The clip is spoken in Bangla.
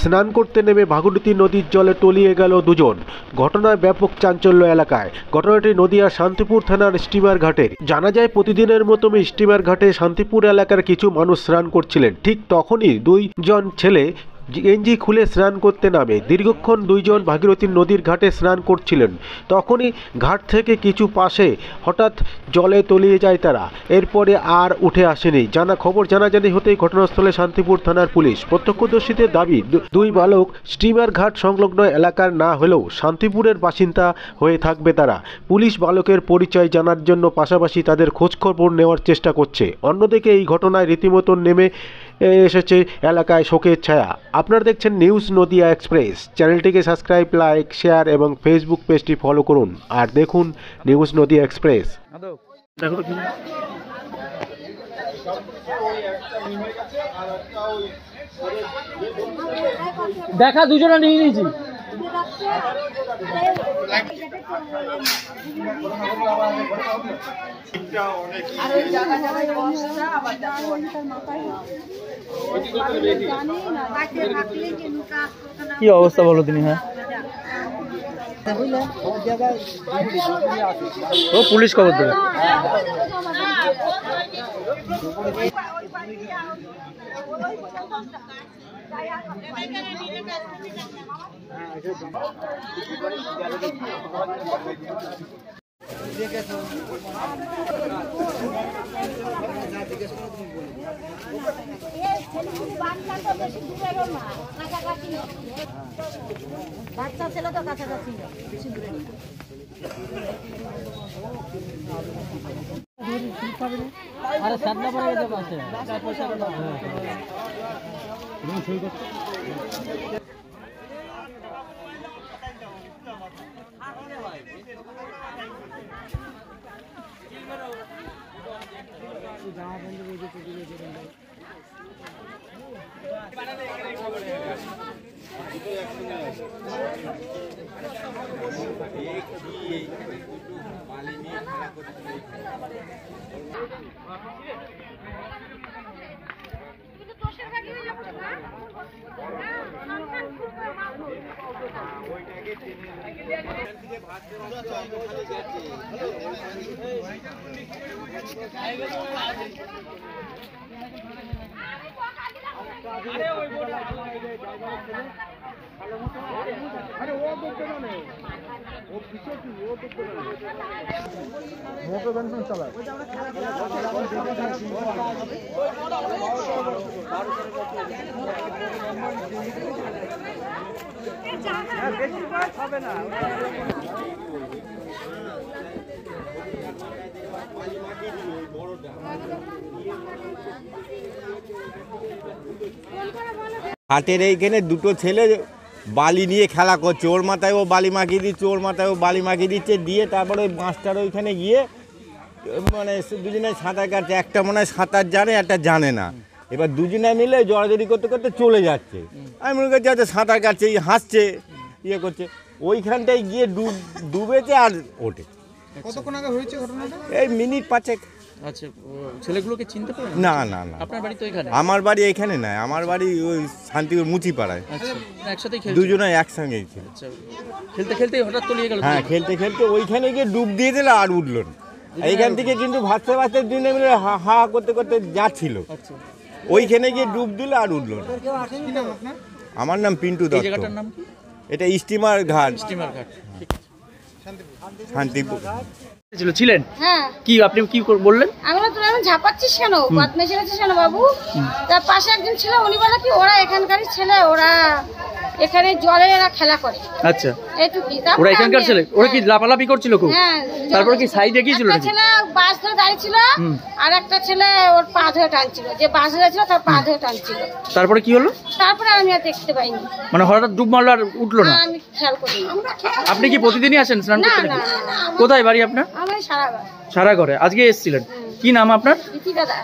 স্নান করতে নেমে ভাগীরথী নদীর জলে তলিয়ে গেল দুজন। ঘটনায় ব্যাপক চাঞ্চল্য এলাকায়। ঘটনাটি নদিয়ার শান্তিপুর থানার স্টিমার ঘাটের। জানা যায়, প্রতিদিনের মতো স্টিমার ঘাটে শান্তিপুর এলাকার কিছু মানুষ স্নান করছিলেন। ঠিক তখনই দুইজন ছেলে গেঞ্জি খুলে স্নান করতে নামে। দীর্ঘক্ষণ দুইজন ভাগীরথী নদীর ঘাটে স্নান করছিলেন। তখনই ঘাট থেকে কিছু পাশে হঠাৎ জলে তলিয়ে যায় তারা। এরপরে আর উঠে আসেনি। খবর জানাজানি হতেই ঘটনাস্থলে শান্তিপুর থানার পুলিশ। প্রত্যক্ষদর্শীদের দাবি, দুই বালক স্টিমার ঘাট সংলগ্ন এলাকার না হলেও শান্তিপুরের বাসিন্দা হয়ে থাকবে তারা। পুলিশ বালকের পরিচয় জানার জন্য পাশাপাশি তাদের খোঁজখবর নেওয়ার চেষ্টা করছে। অন্যদিকে এই ঘটনায় রীতিমতো নেমে এসেছে এলাকায় শোকের ছায়া। আপনারা দেখছেন নিউজ নদিয়া এক্সপ্রেস। চ্যানেলটিকে সাবস্ক্রাইব, লাইক, শেয়ার এবং ফেসবুক পেজটি ফলো করুন। আর দেখুন নিউজ নদিয়া এক্সপ্রেস। দেখা দুজনে নিয়ে নিয়েছি। কি অবস্থা বলো তিনি? হ্যাঁ, ও পুলিশ খবর দেবে। বাচ্চা ছেলে তো কাছাকাছি আরে সাদনা পড়ে গেছে পাশে। হাটের এইখানে দুটো ছেলে বালি নিয়ে খেলা করছে। ওর মাথায় ও বালি মাখিয়ে দিচ্ছে, ওর মাথায় ও বালি মাখিয়ে দিচ্ছে। দিয়ে তারপরে ওই মাস্টার ওইখানে গিয়ে মানে দুজনে সাঁতার কাটছে। একটা মনে হয় সাঁতার জানে, একটা জানে না। এবার দুজনে মিলে জড়াজড়ি করতে করতে চলে যাচ্ছে। আমি মনে করছি আচ্ছা সাঁতার কাটছে, হাসছে, ইয়ে করছে। ওইখানটায় গিয়ে ডুবেছে আর ওঠে। কতক্ষণ আগে হয়েছে ঘটনাটা? এই মিনিট 5। আচ্ছা, ছেলেগুলোকে চিনতে পারেন? না না না। আপনার বাড়ি তো এখানে? আমার বাড়ি এখানে নয়, আমার বাড়ি ওই শান্তিপুর মুচিপাড়ায়। আচ্ছা, একসাথেই খেলছে? দুজনে একসঙ্গেই ছিল। আচ্ছা, খেলতে খেলতে হঠাৎ তলিয়ে গেল? হ্যাঁ, খেলতে খেলতে ওইখানে গিয়ে ডুব দিয়ে দিল আর উঠল না। এইখান থেকে কিন্তু ভাসতে ভাসতে দুজনে মিলে হা হা করতে করতে যাচ্ছিল। আচ্ছা, ওইখানে গিয়ে ডুব দিল আর উঠল না। আমার নাম পিন্টু দত্ত। এই জায়গাটার নাম কি? এটা স্টিমার ঘাট। স্টিমার ঘাট, ঠিক আছে। শান্তিপুর ছিলেন? হ্যাঁ। কি আপনি কি বললেন? আমি বললাম ঝাপাচ্ছিস কেন, বদমাইশি করছিস কেন বাবু? তার পাশে একজন ছিল, উনি বলে কি ওরা এখানকারই ছেলে, ওরা এখানে জলে এরা খেলা করে। আচ্ছা, ওরা এখানকার ছেলে? ওরা কি লাফালাফি করছিল খুব? হ্যাঁ। তারপরে কি সাইডে গিয়েছিল? একটা ছেলে বাস ধরে দাঁড়িয়ে ছিল, আর একটা ছেলে ওর পা ধরে টানছিল, যে বাস ধরে ছিল তার পা ধরে টানছিল। তারপরে কি হলো? তারপরে আমি আর দেখতে পাইনি। মানে হঠাৎ ডুব মারলো আর উঠলো না? আমি খেয়াল করিনি। আপনি কি প্রতিদিনই আসেন স্নান করতে? না। কোথায় বাড়ি আপনার? আমি সারাঘর। সারাঘরে। আজকে এসেছিলেন? কি নাম আপনার? দীপিকা দাস।